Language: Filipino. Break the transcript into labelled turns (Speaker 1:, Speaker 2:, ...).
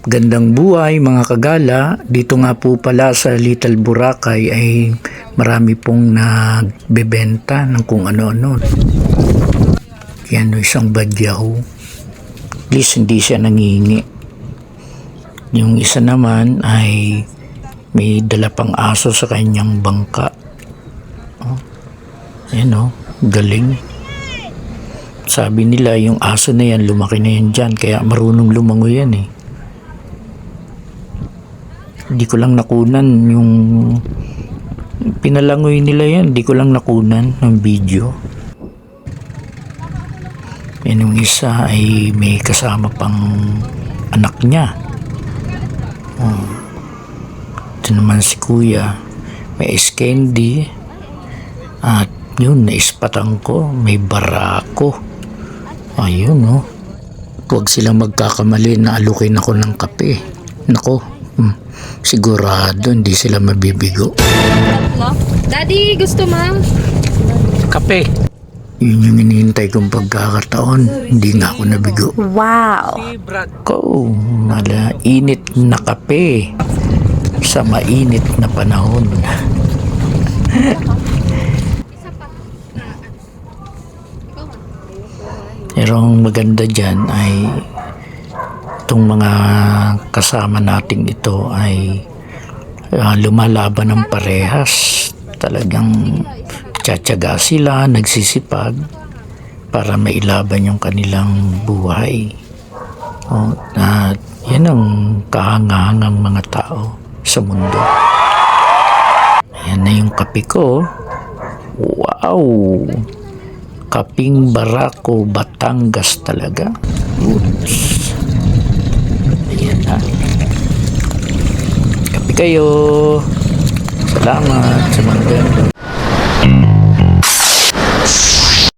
Speaker 1: Gandang buhay mga kagala, dito nga po pala sa Little Boracay ay marami pong nagbebenta ng kung ano-ano. Yan o, isang badyaho. At least hindi siya nangingi. Yung isa naman ay may dala pang aso sa kanyang bangka. Oh, ayan o, galing. Sabi nila yung aso na yan, lumaki na yan dyan, kaya marunong lumangoy yan eh. Hindi ko lang nakunan yung pinalangoy nila yan, hindi ko lang nakunan ng video. Yan yung isa ay may kasama pang anak niya. Oh. Ito naman si kuya, may ice candy at yun, naispatan ko, may barako. Ayun oh. Huwag silang magkakamali na alukin ako ng kape. Nako, sigurado hindi sila mabibigo.
Speaker 2: Daddy, gusto mo?
Speaker 1: Kape. Yun yung hinihintay kong pagkakataon. Hindi nga ako nabigo.
Speaker 2: Wow!
Speaker 1: Ko, nala init na kape sa mainit na panahon. Pero ang maganda dyan ay itong mga kasama nating ito ay lumalaban ng parehas. Talagang tsatsaga sila, nagsisipag para mailaban yung kanilang buhay. At yan ang kahangahangang mga tao sa mundo. Ayan na yung kape ko. Wow! Kaping Barako, Batangas talaga. Oops. Ayan na. Kape kayo. Salamat sa mga